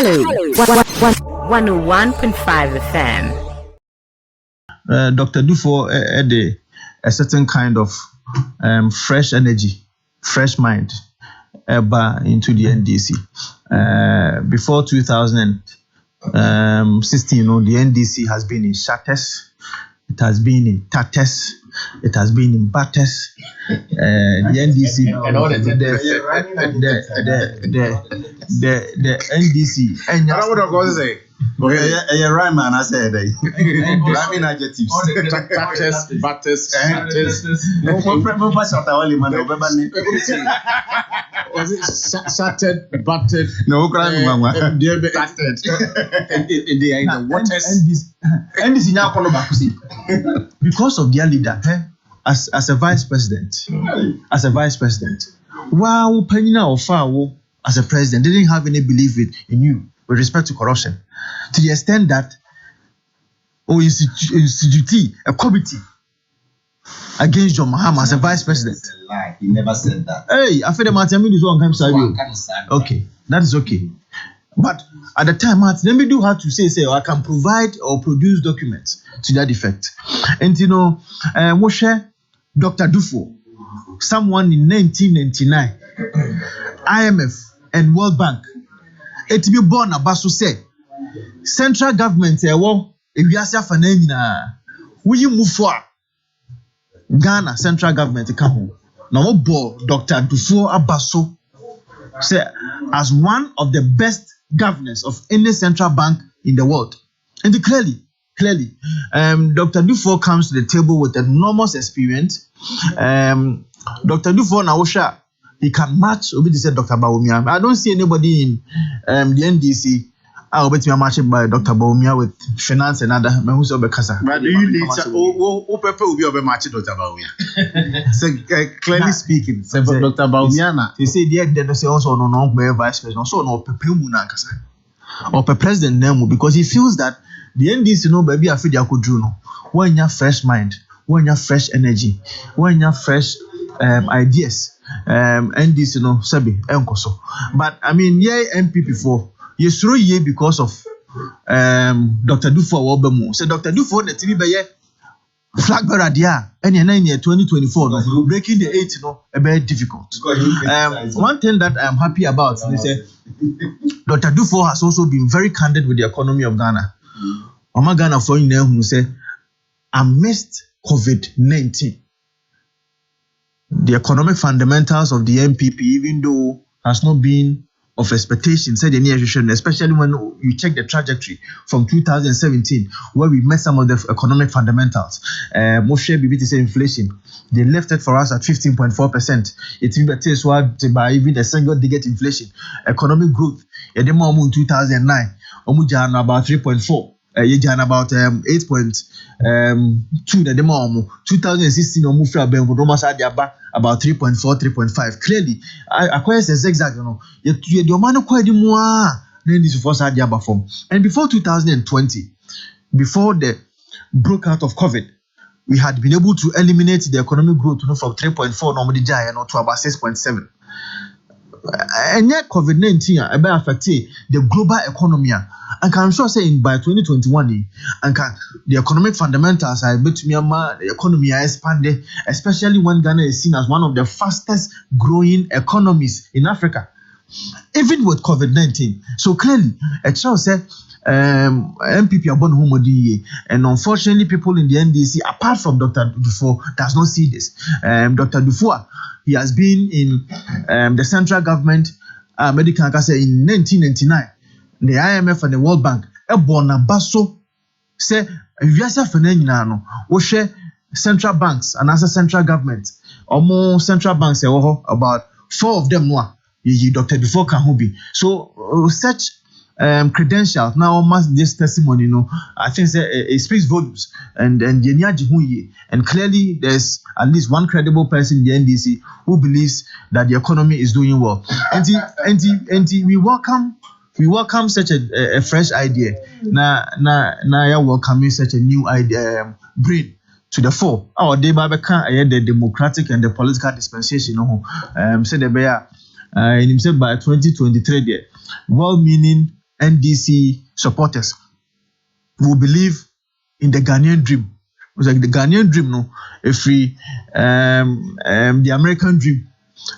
Hello, 101.5 FM. Dr. Duffour had a certain kind of fresh energy, fresh mind into the NDC. Before 2016, the NDC has been in shatters, it has been in tatters, it has been in batters. The NDC, the NDC. I would have gone to say. Okay, right, man. I said, I mean, adjectives. Tatters, batters, no, was it shattered, battered? No, crying, mama. Battered. They are in the waters. NDC now follow back. Because of their leader, as a vice president, wow, Penina or Fao as a president didn't have any belief in you with respect to corruption, to the extent that institute a committee against John Mahama as a vice president. He never said that. Hey, I feel the Martin is one time side. Okay, that is okay. But at the time, Martin do have to say, I can provide or produce documents to that effect. And Moshe, Dr. Duffour, someone in 1999, IMF and World Bank, it be born about to say, central government, if you ask for will you move for Ghana central government come home? Now, Dr. Duffour Abaso say as one of the best governors of any central bank in the world, and clearly, Dr. Duffour comes to the table with enormous experience. Dr. Duffour Naosha, he can match. Obi said Dr. Bawumia. I don't see anybody in the NDC. I will bet you are matching by Dr. Bawumia with finance and other. But do you need to? Who will be matching Dr. Bawumia? So clearly speaking, Dr. Bawumia. They say they say also no vice president, so no Pepemuna or president name because he feels that the NDC baby I feel they could do no. When you have fresh mind, when you have fresh energy, when you have fresh ideas, NDC sabi enkoso. But I mean, MPP for yes through ye because of Dr. Duffour Wobemu. So Dr. Duffour the TV be flag bearer there and in 2024 breaking the 8 a very difficult. One thing that I'm happy about they say Dr. Duffour has also been very candid with the economy of Ghana. Oma Ghana for you who say amidst COVID-19 the economic fundamentals of the MPP, even though has not been of expectation, said the near especially when you check the trajectory from 2017, where we met some of the economic fundamentals. Moshe BBT say inflation, they left it for us at 15.4%. It's even by even the single-digit inflation. Economic growth, in 2009, about 3.4. About 8.2 the demo 2016 about 3.4 3.5 clearly I quite exact you man quite more than this force had form. And before 2020, before the broke out of COVID, we had been able to eliminate the economic growth from 3.4 normally to about 6.7. And yet COVID-19 affected the global economy. And I'm sure saying by 2021, and the economic fundamentals are able to Myanmar, the economy are expanded, especially when Ghana is seen as one of the fastest growing economies in Africa, even with COVID-19. So clearly, a child said MPP are born homody, and unfortunately, people in the NDC, apart from Dr. Duffour, does not see this. Dr. Duffour, he has been in the central government, medical in 1999. The IMF and the World Bank, Baso say, if you say Fenanano, we share central banks and as a central government, or more central banks, about 4 of them, Dr. Duffour Kahubi. So, such credentials now almost this testimony, I think it speaks volumes. And clearly there's at least one credible person in the NDC who believes that the economy is doing well. And we welcome such a fresh idea. Now you're welcoming such a new idea brain to the fore. Our day the democratic and the political dispensation. Said the bear in himself by 2023 there. Well-meaning NDC supporters will believe in the Ghanaian dream. It's like the Ghanaian dream, no, if we the American dream,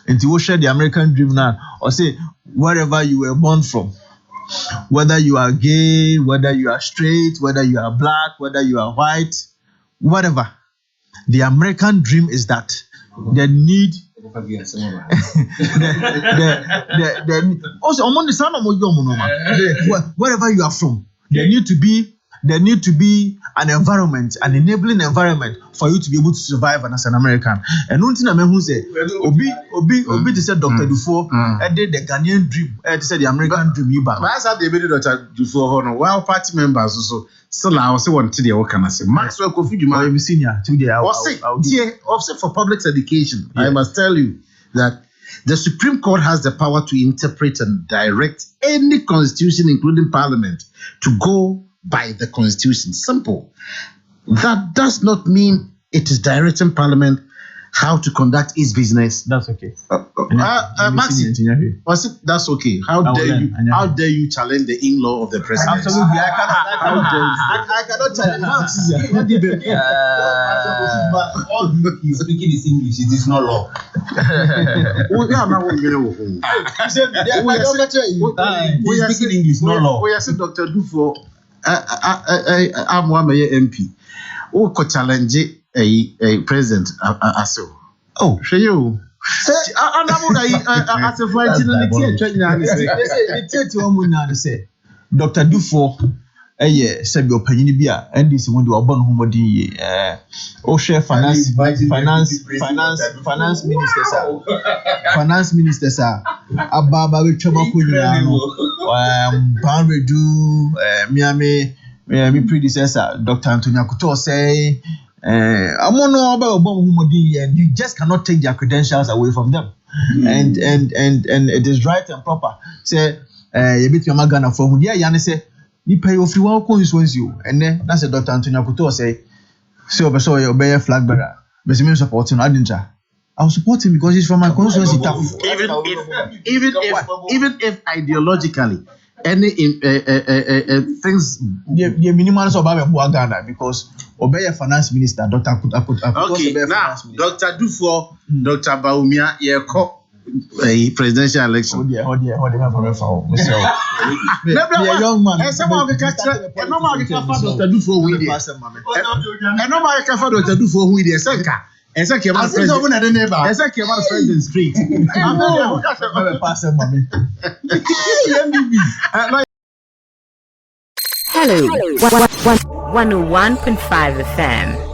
and to share the American dream now, or say wherever you were born from, whether you are gay, whether you are straight, whether you are black, whether you are white, whatever, the American dream is that the need. Also, wherever you are from, there need to be an environment, an enabling environment for you to be able to survive as an American. And one thing I mean, who say, Obi, to say Dr. Duffour, did the Ghanaian dream, to say the American dream. You back. That's how they made Dr. Duffour. While party members also, still I also want to the what can I say? Maxwell Kofi Juma, I'm senior today. Also for public education, I must tell you that the Supreme Court has the power to interpret and direct any constitution, including Parliament, to go by the Constitution. Simple. That does not mean it is directing Parliament how to conduct its business. That's okay. Maxi, that's okay. How dare you challenge the in-law of the president? Absolutely, I cannot challenge Max. All he's speaking is English. It is not law. He's speaking English, not law. We are saying Dr. Duffour. I'm one MP. Who could challenge a president as so? Oh, show you. Dr. Duffour, said your opinion be NDC when you are born homody, share finance ministers are Ababa with Chomaku, Banredu, Miami, predecessor, Dr. Antonio Couture say, I'm on about homody, and you just cannot take their credentials away from them. And it is right and proper. Say, you bit your magana for who, yeah, say. You pay off you all constituency, and then that's a Dr. Antonio Couture say, so you obey a flag bearer. But you supporting Adinja. I'll support him because he's from my constituency. Even if ideologically any things the minimal of Ghana because obey a finance minister, Dr. Okay, now Dr. Duffour, Dr. Baumia, a presidential election. Oh dear, young man. And someone can catch and no man can find Dr. Duffour with it. And no man can find Dr. Duffour with it. And so came out president. And so came out president street. Hello, 101.5 FM.